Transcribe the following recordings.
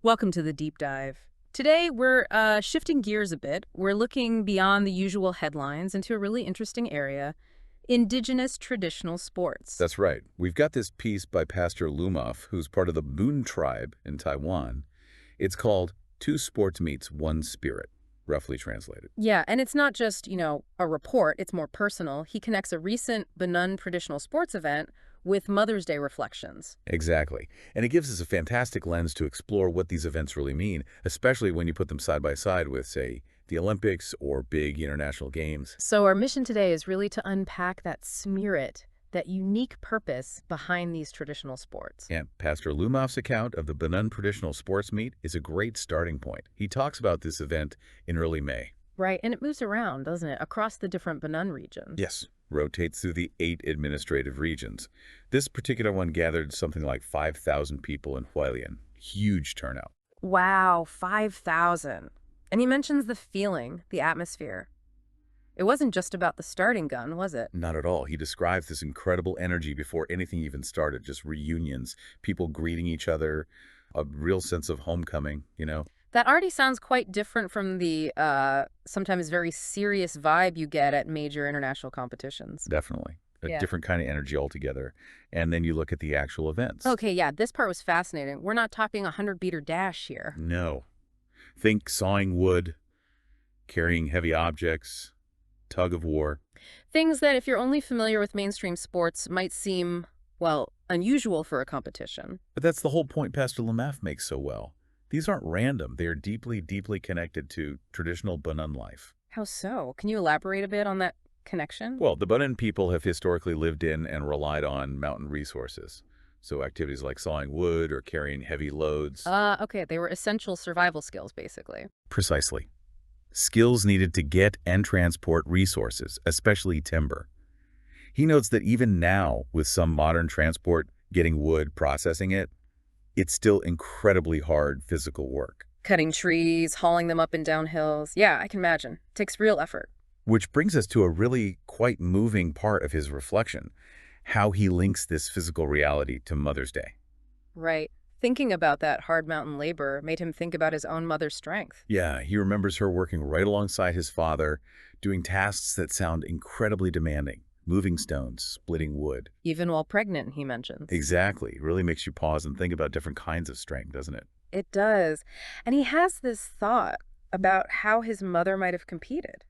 Welcome to the deep dive. Today, we're shifting gears a bit. We're looking beyond the usual headlines into a really interesting area, indigenous traditional sports. That's right. We've got this piece by Pastor Lumaf, who's part of the Bunun tribe in Taiwan. It's called Two Sports Meets One Spirit, roughly translated. Yeah, and it's not just, a report, it's more personal. He connects a recent Bunun traditional sports event with Mother's Day reflections. Exactly. And it gives us a fantastic lens to explore what these events really mean, especially when you put them side by side with, say, the Olympics or big international games. So our mission today is really to unpack that spirit, that unique purpose behind these traditional sports. And Pastor Lumaf's account of the Bunun traditional sports meet is a great starting point. He talks about this event in early May. Right, and it moves around, doesn't it, across the different Bunun regions. Yes, rotates through the 8 administrative regions. This particular one gathered something like 5,000 people in Hualien. Huge turnout. Wow, 5,000. And he mentions the feeling, the atmosphere. It wasn't just about the starting gun, was it? Not at all. He describes this incredible energy before anything even started, just reunions, people greeting each other, a real sense of homecoming. That already sounds quite different from the sometimes very serious vibe you get at major international competitions. Definitely. A Yeah. different kind of energy altogether. And then you look at the actual events. Okay, yeah, this part was fascinating. We're not talking a 100-meter dash here. No. Think sawing wood, carrying heavy objects, tug of war. Things that, if you're only familiar with mainstream sports, might seem, well, unusual for a competition. But that's the whole point Pastor Lumaf makes so well. These aren't random. They are deeply, deeply connected to traditional Bunun life. How so? Can you elaborate a bit on that connection? Well, the Bunun people have historically lived in and relied on mountain resources. So activities like sawing wood or carrying heavy loads. Okay, they were essential survival skills, basically. Precisely. Skills needed to get and transport resources, especially timber. He notes that even now, with some modern transport, getting wood, processing it, it's still incredibly hard physical work. Cutting trees, hauling them up and down hills. Yeah, I can imagine. Takes real effort. Which brings us to a really quite moving part of his reflection, how he links this physical reality to Mother's Day. Right. Thinking about that hard mountain labor made him think about his own mother's strength. Yeah, he remembers her working right alongside his father, doing tasks that sound incredibly demanding, moving stones, splitting wood. Even while pregnant, he mentions. Exactly. It really makes you pause and think about different kinds of strength, doesn't it? It does. And he has this thought about how his mother might have competed.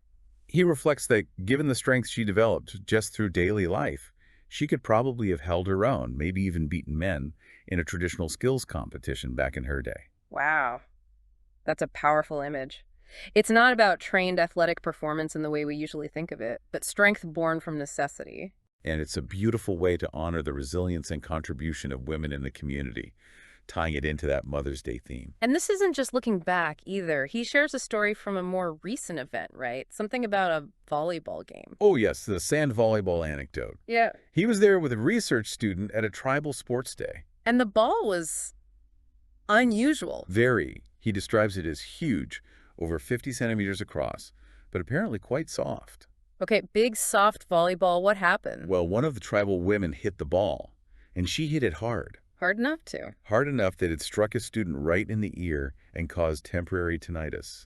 He reflects that given the strength she developed just through daily life, she could probably have held her own, maybe even beaten men, in a traditional skills competition back in her day. Wow. That's a powerful image. It's not about trained athletic performance in the way we usually think of it, but strength born from necessity. And it's a beautiful way to honor the resilience and contribution of women in the community, tying it into that Mother's Day theme. And this isn't just looking back either. He shares a story from a more recent event, right? Something about a volleyball game. Oh yes, the sand volleyball anecdote. Yeah. He was there with a research student at a tribal sports day. And the ball was unusual. Very. He describes it as huge, over 50 centimeters across, but apparently quite soft. Okay, big soft volleyball. What happened? Well, one of the tribal women hit the ball, and she hit it hard. Hard enough to. Hard enough that it struck a student right in the ear and caused temporary tinnitus,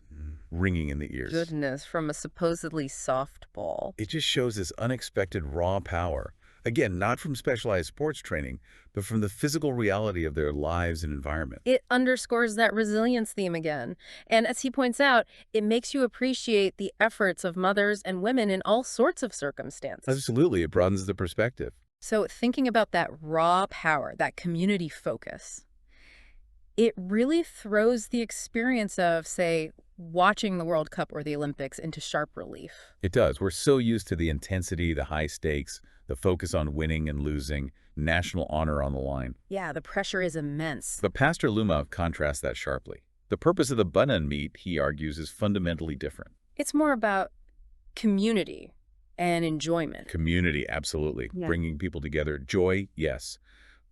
ringing in the ears. Goodness, from a supposedly soft ball. It just shows this unexpected raw power. Again, not from specialized sports training, but from the physical reality of their lives and environment. It underscores that resilience theme again. And as he points out, it makes you appreciate the efforts of mothers and women in all sorts of circumstances. Absolutely, it broadens the perspective. So thinking about that raw power, that community focus, it really throws the experience of, say, watching the World Cup or the Olympics into sharp relief. It does. We're so used to the intensity, the high stakes, the focus on winning and losing, national honor on the line. Yeah, the pressure is immense. But Pastor Lumaf contrasts that sharply. The purpose of the Bunun meet, he argues, is fundamentally different. It's more about community and enjoyment. Community, absolutely. Yeah. Bringing people together. Joy, yes.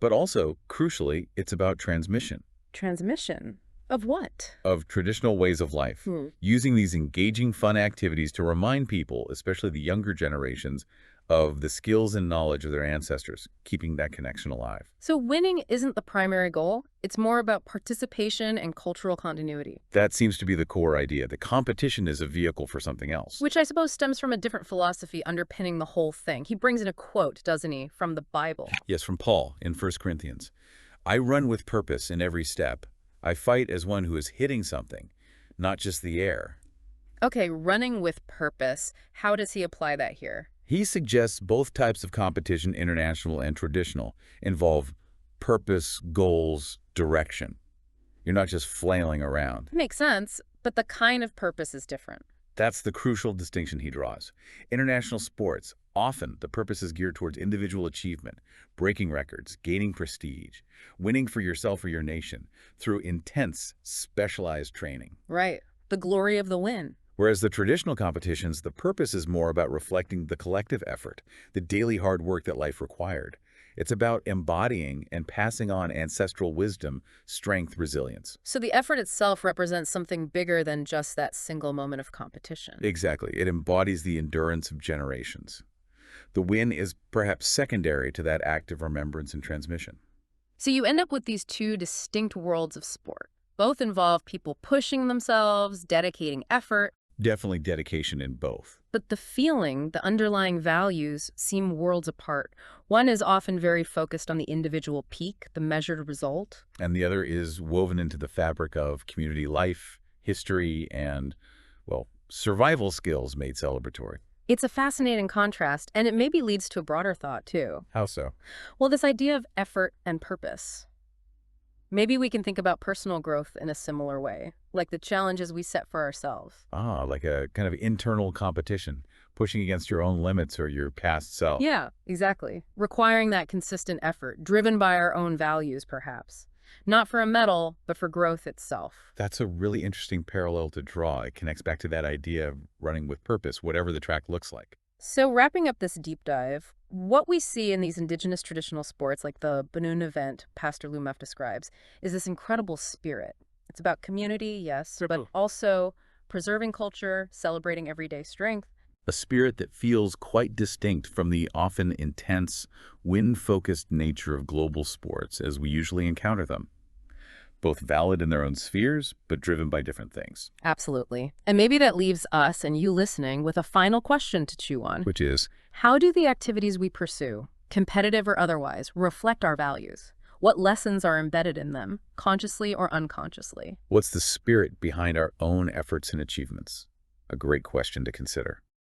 But also, crucially, it's about transmission. Transmission of what? Of traditional ways of life. Using these engaging, fun activities to remind people, especially the younger generations, of the skills and knowledge of their ancestors, keeping that connection alive. So winning isn't the primary goal. It's more about participation and cultural continuity, That seems to be the core idea. The competition is a vehicle for something else. which I suppose stems from a different philosophy underpinning the whole thing. He brings in a quote, doesn't he, from the Bible. Yes, from Paul in 1 Corinthians. I run with purpose in every step. I fight as one who is hitting something, not just the air. Okay, running with purpose. How does he apply that here? He suggests both types of competition, international and traditional, involve purpose, goals, direction. You're not just flailing around. Makes sense, but the kind of purpose is different. That's the crucial distinction he draws. International sports, often the purpose is geared towards individual achievement, breaking records, gaining prestige, winning for yourself or your nation through intense, specialized training. Right. The glory of the win. Whereas the traditional competitions, the purpose is more about reflecting the collective effort, the daily hard work that life required. It's about embodying and passing on ancestral wisdom, strength, resilience. So the effort itself represents something bigger than just that single moment of competition. Exactly. It embodies the endurance of generations. The win is perhaps secondary to that act of remembrance and transmission. So you end up with these two distinct worlds of sport. Both involve people pushing themselves, dedicating effort, Definitely dedication in both. but the feeling, the underlying values, seem worlds apart. One is often very focused on the individual peak, the measured result. And the other is woven into the fabric of community life, history, and, well, survival skills made celebratory. It's a fascinating contrast, and it maybe leads to a broader thought, too. How so? Well, this idea of effort and purpose. Maybe we can think about personal growth in a similar way, like the challenges we set for ourselves. Ah, like a kind of internal competition, pushing against your own limits or your past self. Yeah, exactly. Requiring that consistent effort, driven by our own values, perhaps. Not for a medal, but for growth itself. That's a really interesting parallel to draw. It connects back to that idea of running with purpose, whatever the track looks like. So wrapping up this deep dive, what we see in these indigenous traditional sports, like the Bunun event Pastor Lumaf describes, is this incredible spirit. It's about community, yes, but also preserving culture, celebrating everyday strength. A spirit that feels quite distinct from the often intense, win-focused nature of global sports as we usually encounter them. Both valid in their own spheres, but driven by different things. Absolutely. And maybe that leaves us and you listening with a final question to chew on. Which is, How do the activities we pursue, competitive or otherwise, reflect our values? What lessons are embedded in them, consciously or unconsciously? what's the spirit behind our own efforts and achievements? A great question to consider.